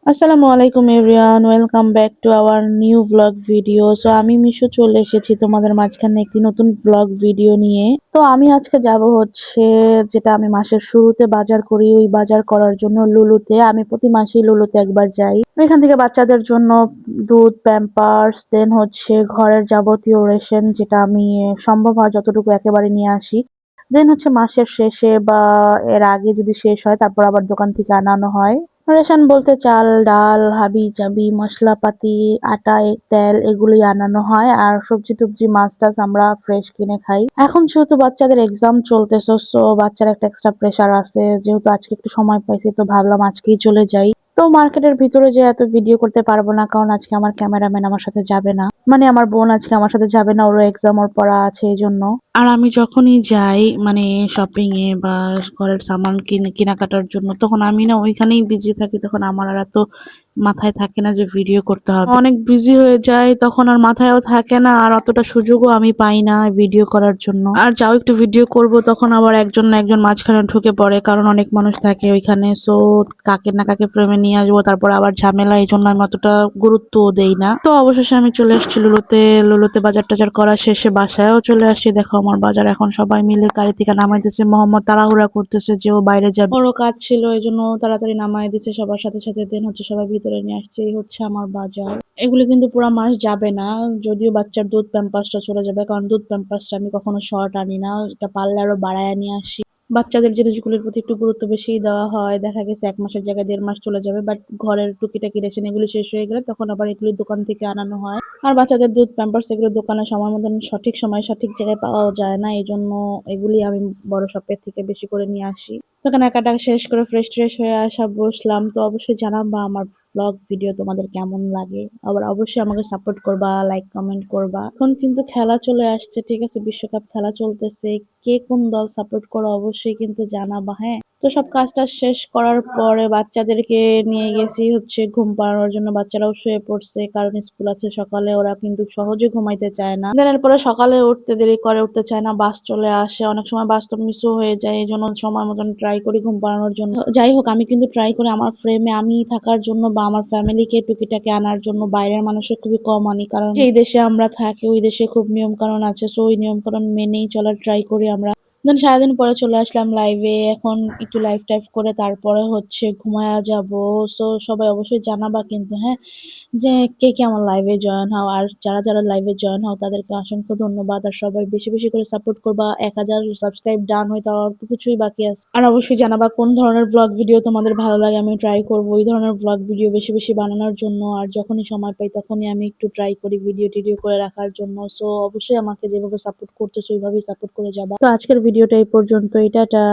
আসসালামু আলাইকুম everyone, welcome back to our new vlog video. So আমি মিশো চলে এসেছি তোমাদের মাঝখানে একটি নতুন ভ্লগ ভিডিও নিয়ে। তো আমি আজকে যাব হচ্ছে, যেটা আমি মাসের শুরুতে বাজার করি, ওই বাজার করার জন্য লুলুতে। আমি প্রতি মাসেই লুলুতে একবার যাই। এখান থেকে বাচ্চাদের জন্য দুধ, প্যাম্পার্স, দেন হচ্ছে ঘরের যাবতীয় রেশন, যেটা আমি সম্ভব হয় যতটুকু একেবারে নিয়ে আসি। দেন হচ্ছে মাসের শেষে বা এর আগে যদি শেষ হয় তারপর আবার দোকান থেকে আনানো হয়। রেশন বলতে চাল, ডাল, হাবি-জাবি, মশলাপাতি, আটা, তেল এগুলোই আনানো হয়। আর সবজি-টবজি, মাছ-টাছ আমরা ফ্রেশ কিনে খাই। এখন যেহেতু বাচ্চাদের এক্সাম চলতেছে, সো বাচ্চার একটা এক্সট্রা প্রেশার আছে। যেহেতু আজকে একটু সময় পাইছি, তো ভাবলাম আজকেই চলে যাই। তো মার্কেটের ভিতরে যে এত ভিডিও করতে পারবো না, কারণ আজকে আমার ক্যামেরাম্যান আমার সাথে যাবে না। মানে আমার বোন আজকে আমার সাথে যাবে না, ওরও এক্সাম, ওর পড়া আছে এই জন্য। আর আমি যখনই যাই মানে শপিং এ বা ঘরের সামান কেনাকাটার জন্য, তখন আমি না ওইখানেই বিজি থাকি। তখন আমার আর এত মাথায় থাকে না যে ভিডিও করতে হবে। অনেক বিজি হয়ে যায়, তখন আর মাথায়ও থাকে না, আর অতটা সুযোগও আমি পাই না ভিডিও করার জন্য। আর যাও একটু ভিডিও করব, তখন আবার একজন না একজন মাঝখানে ঢুকে পড়ে, কারণ অনেক মানুষ থাকে ওইখানে। সো কাকে না কাকে ফ্রেমে নিয়ে আসবো, তারপর আবার ঝামেলা, এই জন্য আমি অতটা গুরুত্বও দেই না। তো অবশেষে আমি চলে এসেছি লুলুতে বাজার টাজার করা শেষে বাসায়ও চলে আসছি। দেখো আমার বাজার এখন সবাই মিলে গাড়ি থেকে নামাইতেছে। মোহাম্মদ তাড়াহুড়া করতেছে যে ও বাইরে যাবে, ওরও কাজ ছিল, এই জন্য তাড়াতাড়ি নামাই দিছে সবার সাথে সাথে। দেন হচ্ছে সবাই ভিতরে নিয়ে আসছে। এই হচ্ছে আমার বাজার। এগুলি কিন্তু পুরো মাস যাবে না, যদিও বাচ্চার দুধ প্যাম্পাসটা চলে যাবে, কারণ দুধ প্যাম্পাসটা আমি কখনো শর্ট আনি না, এটা পারলে আরো বাড়ায় নিয়ে আসি। বাচ্চাদের জিনিসগুলির প্রতি একটু গুরুত্ব বেশি দেওয়া হয়। দেখা গেছে 1 মাসের জায়গায় 1.5 মাস চলে যাবে, বাট ঘরের টুকিটাকি রেশন এগুলো শেষ হয়ে গেলে তখন আবার এগুলি দোকান থেকে আনানো হয়। আর বাচ্চাদের দুধ, প্যাম্পার্স এগুলো দোকানে সময় মতন সঠিক সময়ে সঠিক জায়গায় পাওয়াও যায় না, এই জন্য এগুলি আমি বড় শপের থেকে বেশি করে নিয়ে আসি। তো কেনাকাটা শেষ করে ফ্রেশ ট্রেশ হয়ে আসা বসলাম। তো অবশ্যই জানাবা আমার ব্লগ ভিডিও তোমাদের কেমন লাগে। আবার অবশ্যই আমাকে সাপোর্ট করবা, লাইক কমেন্ট করবা। এখন কিন্তু খেলা চলে আসছে, ঠিক আছে, বিশ্বকাপ খেলা চলতেছে। কে কোন দল সাপোর্ট করো অবশ্যই কিন্তু জানাবা, হ্যাঁ। তো সব কাজটা শেষ করার পরে বাচ্চাদেরকে নিয়ে গেছি হচ্ছে ঘুম পাড়ানোর জন্য। বাচ্চারাও শুয়ে পড়ছে, কারণ স্কুল আছে সকালে, ওরা কিন্তু সহজে ঘুমাইতে চায় না। দেন এরপরে সকালে উঠতে দেরি করে, উঠতে চায় না, বাস চলে আসে। অনেক সময় বাস তো মিসও হয়ে যায়, এই জন্য সময় মতন ট্রাই করি ঘুম পাড়ানোর জন্য। যাই হোক, আমি কিন্তু ট্রাই করি আমার ফ্রেমে আমি থাকার জন্য বা আমার ফ্যামিলিকে টুকিটাকি আনার জন্য। বাইরের মানুষের খুবই কম আনি, কারণ যেই দেশে আমরা থাকি ওই দেশে খুব নিয়ম কানুন আছে, সো ওই নিয়ম কানুন মেনেই চলার ট্রাই করি আমরা। দেন সারাদিন পরে চলে আসলাম লাইভে। এখন একটু লাইভ টাইভ করে তারপরে হচ্ছে ঘুমায়া যাব। সো সবাই অবশ্যই জানাবা কিন্তু, হ্যাঁ, যে কে কে আমার লাইভে জয়েন হও। আর যারা যারা লাইভে জয়েন হও তাদেরকে অসংখ্য ধন্যবাদ। আর সবাই বেশি বেশি করে সাপোর্ট করবা। 1000 সাবস্ক্রাইব ডান হয়ে তার অল্প কিছুই বাকি আছে। আর অবশ্যই জানাবা কোন ধরনের ব্লগ ভিডিও তোমাদের ভালো লাগে, আমি ট্রাই করবো ওই ধরনের ব্লগ ভিডিও বেশি বেশি বানানোর জন্য। আর যখনই সময় পাই তখনই আমি একটু ট্রাই করি ভিডিও টিডিও করে রাখার জন্য। সো অবশ্যই আমাকে যেভাবে সাপোর্ট করতেছো ওইভাবেই সাপোর্ট করে যাবা। তো আজকের ভিডিওটা এই পর্যন্তই, টাটা।